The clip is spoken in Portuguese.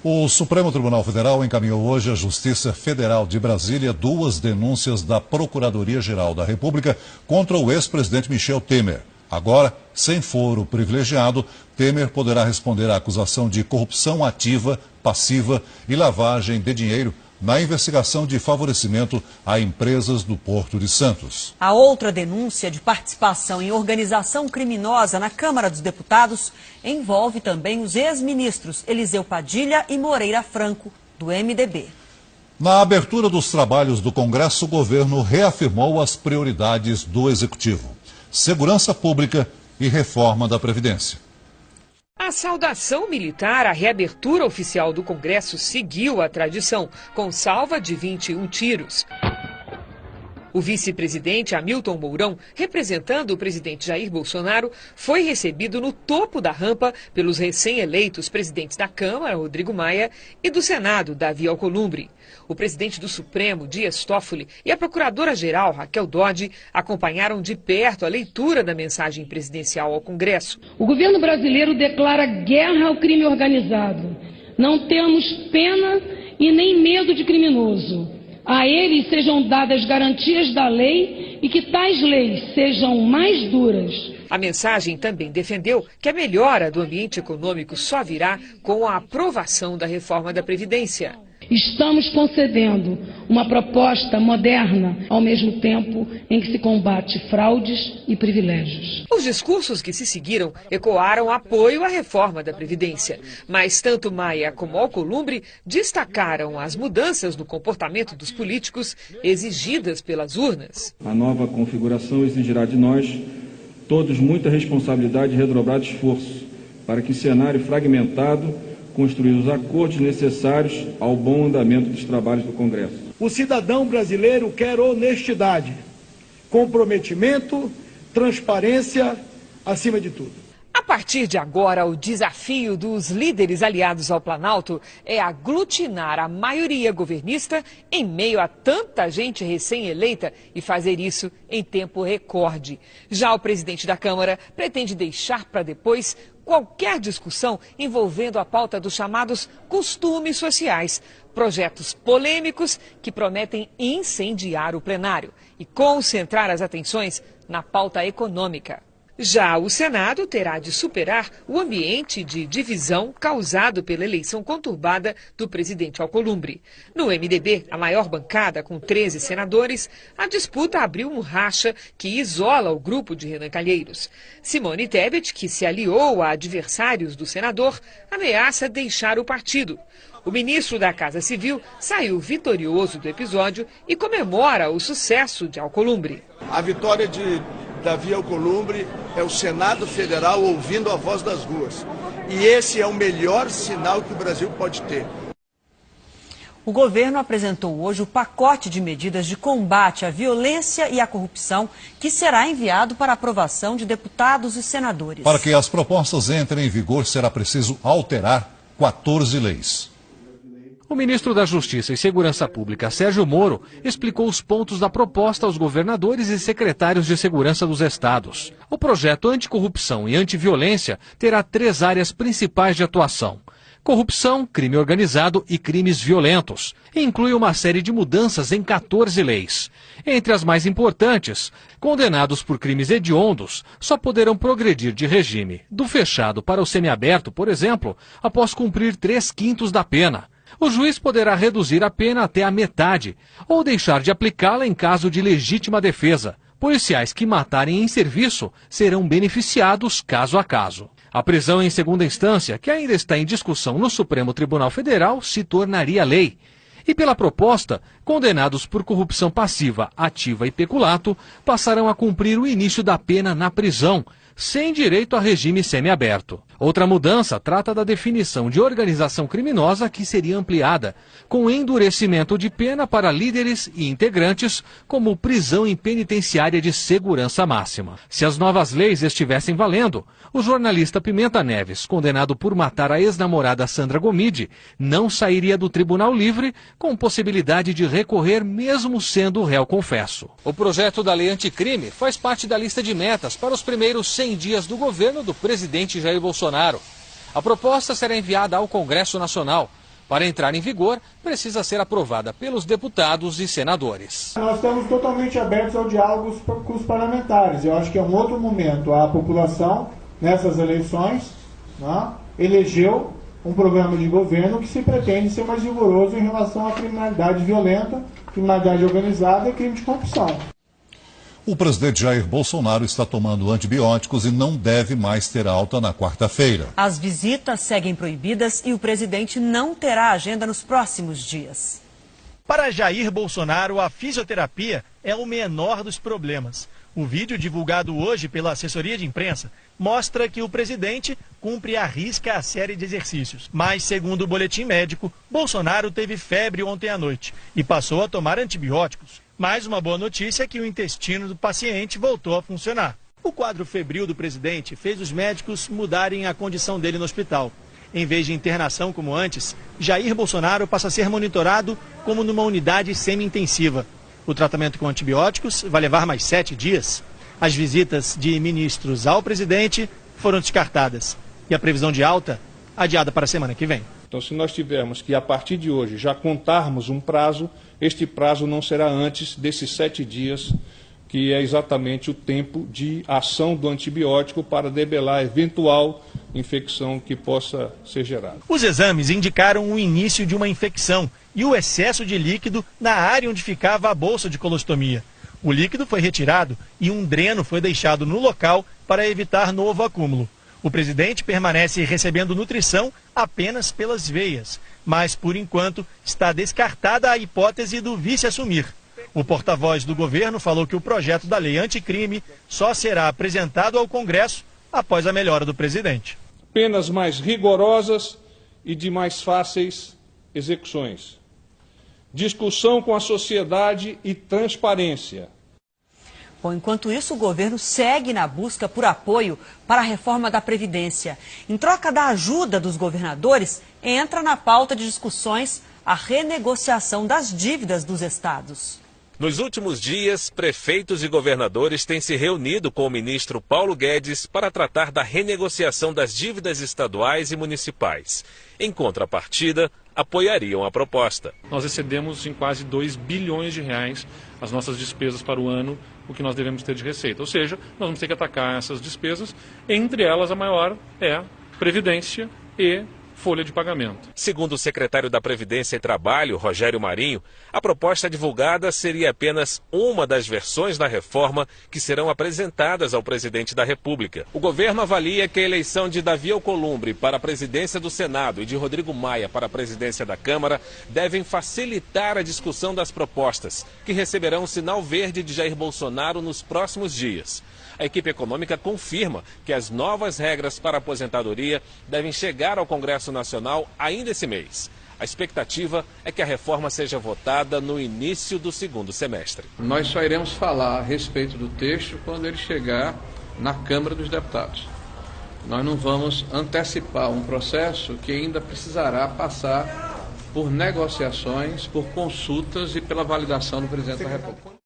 O Supremo Tribunal Federal encaminhou hoje à Justiça Federal de Brasília 2 denúncias da Procuradoria-Geral da República contra o ex-presidente Michel Temer. Agora, sem foro privilegiado, Temer poderá responder à acusação de corrupção ativa, passiva e lavagem de dinheiro na investigação de favorecimento a empresas do Porto de Santos. A outra denúncia de participação em organização criminosa na Câmara dos Deputados envolve também os ex-ministros Eliseu Padilha e Moreira Franco, do MDB. Na abertura dos trabalhos do Congresso, o governo reafirmou as prioridades do Executivo: segurança pública e reforma da Previdência. A saudação militar à reabertura oficial do Congresso seguiu a tradição, com salva de 21 tiros. O vice-presidente Hamilton Mourão, representando o presidente Jair Bolsonaro, foi recebido no topo da rampa pelos recém-eleitos presidentes da Câmara, Rodrigo Maia, e do Senado, Davi Alcolumbre. O presidente do Supremo, Dias Toffoli, e a procuradora-geral, Raquel Dodge, acompanharam de perto a leitura da mensagem presidencial ao Congresso. O governo brasileiro declara guerra ao crime organizado. Não temos pena e nem medo de criminoso. A eles sejam dadas garantias da lei e que tais leis sejam mais duras. A mensagem também defendeu que a melhora do ambiente econômico só virá com a aprovação da reforma da Previdência. Estamos concedendo uma proposta moderna, ao mesmo tempo em que se combate fraudes e privilégios. Os discursos que se seguiram ecoaram apoio à reforma da Previdência, mas tanto Maia como Alcolumbre destacaram as mudanças no comportamento dos políticos exigidas pelas urnas. A nova configuração exigirá de nós todos muita responsabilidade e redobrado esforço para que o cenário fragmentado construir os acordos necessários ao bom andamento dos trabalhos do Congresso. O cidadão brasileiro quer honestidade, comprometimento, transparência, acima de tudo. A partir de agora, o desafio dos líderes aliados ao Planalto é aglutinar a maioria governista em meio a tanta gente recém-eleita e fazer isso em tempo recorde. Já o presidente da Câmara pretende deixar para depois qualquer discussão envolvendo a pauta dos chamados costumes sociais, projetos polêmicos que prometem incendiar o plenário e concentrar as atenções na pauta econômica. Já o Senado terá de superar o ambiente de divisão causado pela eleição conturbada do presidente Alcolumbre. No MDB, a maior bancada, com 13 senadores, a disputa abriu um racha que isola o grupo de Renan Calheiros. Simone Tebet, que se aliou a adversários do senador, ameaça deixar o partido. O ministro da Casa Civil saiu vitorioso do episódio e comemora o sucesso de Alcolumbre. A vitória de Davi Alcolumbre é o Senado Federal ouvindo a voz das ruas. E esse é o melhor sinal que o Brasil pode ter. O governo apresentou hoje o pacote de medidas de combate à violência e à corrupção, que será enviado para aprovação de deputados e senadores. Para que as propostas entrem em vigor, será preciso alterar 14 leis. O ministro da Justiça e Segurança Pública, Sérgio Moro, explicou os pontos da proposta aos governadores e secretários de segurança dos estados. O projeto anticorrupção e antiviolência terá 3 áreas principais de atuação: corrupção, crime organizado e crimes violentos. E inclui uma série de mudanças em 14 leis. Entre as mais importantes, condenados por crimes hediondos só poderão progredir de regime do fechado para o semiaberto, por exemplo, após cumprir 3/5 da pena. O juiz poderá reduzir a pena até a metade ou deixar de aplicá-la em caso de legítima defesa. Policiais que matarem em serviço serão beneficiados caso a caso. A prisão em segunda instância, que ainda está em discussão no Supremo Tribunal Federal, se tornaria lei. E pela proposta, condenados por corrupção passiva, ativa e peculato passarão a cumprir o início da pena na prisão, sem direito a regime semiaberto. Outra mudança trata da definição de organização criminosa, que seria ampliada, com endurecimento de pena para líderes e integrantes, como prisão em penitenciária de segurança máxima. Se as novas leis estivessem valendo, o jornalista Pimenta Neves, condenado por matar a ex-namorada Sandra Gomide, não sairia do tribunal livre, com possibilidade de recorrer mesmo sendo réu confesso. O projeto da lei anticrime faz parte da lista de metas para os primeiros 100 dias do governo do presidente Jair Bolsonaro. A proposta será enviada ao Congresso Nacional. Para entrar em vigor, precisa ser aprovada pelos deputados e senadores. Nós estamos totalmente abertos ao diálogo com os parlamentares. Eu acho que é um outro momento. A população, nessas eleições, elegeu um programa de governo que se pretende ser mais rigoroso em relação à criminalidade violenta, criminalidade organizada e crime de corrupção. O presidente Jair Bolsonaro está tomando antibióticos e não deve mais ter alta na quarta-feira. As visitas seguem proibidas e o presidente não terá agenda nos próximos dias. Para Jair Bolsonaro, a fisioterapia é o menor dos problemas. O vídeo divulgado hoje pela assessoria de imprensa mostra que o presidente cumpre à risca a série de exercícios. Mas, segundo o boletim médico, Bolsonaro teve febre ontem à noite e passou a tomar antibióticos. Mais uma boa notícia é que o intestino do paciente voltou a funcionar. O quadro febril do presidente fez os médicos mudarem a condição dele no hospital. Em vez de internação como antes, Jair Bolsonaro passa a ser monitorado como numa unidade semi-intensiva. O tratamento com antibióticos vai levar mais 7 dias. As visitas de ministros ao presidente foram descartadas. E a previsão de alta, adiada para a semana que vem. Então, se nós tivermos que, a partir de hoje, já contarmos um prazo, este prazo não será antes desses 7 dias, que é exatamente o tempo de ação do antibiótico para debelar eventual infecção que possa ser gerada. Os exames indicaram o início de uma infecção e o excesso de líquido na área onde ficava a bolsa de colostomia. O líquido foi retirado e um dreno foi deixado no local para evitar novo acúmulo. O presidente permanece recebendo nutrição apenas pelas veias, mas, por enquanto, está descartada a hipótese do vice assumir. O porta-voz do governo falou que o projeto da lei anticrime só será apresentado ao Congresso após a melhora do presidente. Penas mais rigorosas e de mais fáceis execuções. Discussão com a sociedade e transparência. Bom, enquanto isso, o governo segue na busca por apoio para a reforma da Previdência. Em troca da ajuda dos governadores, entra na pauta de discussões a renegociação das dívidas dos estados. Nos últimos dias, prefeitos e governadores têm se reunido com o ministro Paulo Guedes para tratar da renegociação das dívidas estaduais e municipais. Em contrapartida, apoiariam a proposta. Nós excedemos em quase 2 bilhões de reais as nossas despesas para o ano, o que nós devemos ter de receita. Ou seja, nós vamos ter que atacar essas despesas, entre elas a maior é Previdência e folha de pagamento. Segundo o secretário da Previdência e Trabalho, Rogério Marinho, a proposta divulgada seria apenas uma das versões da reforma que serão apresentadas ao presidente da República. O governo avalia que a eleição de Davi Alcolumbre para a presidência do Senado e de Rodrigo Maia para a presidência da Câmara devem facilitar a discussão das propostas, que receberão o sinal verde de Jair Bolsonaro nos próximos dias. A equipe econômica confirma que as novas regras para a aposentadoria devem chegar ao Congresso Nacional ainda esse mês. A expectativa é que a reforma seja votada no início do segundo semestre. Nós só iremos falar a respeito do texto quando ele chegar na Câmara dos Deputados. Nós não vamos antecipar um processo que ainda precisará passar por negociações, por consultas e pela validação do presidente da República.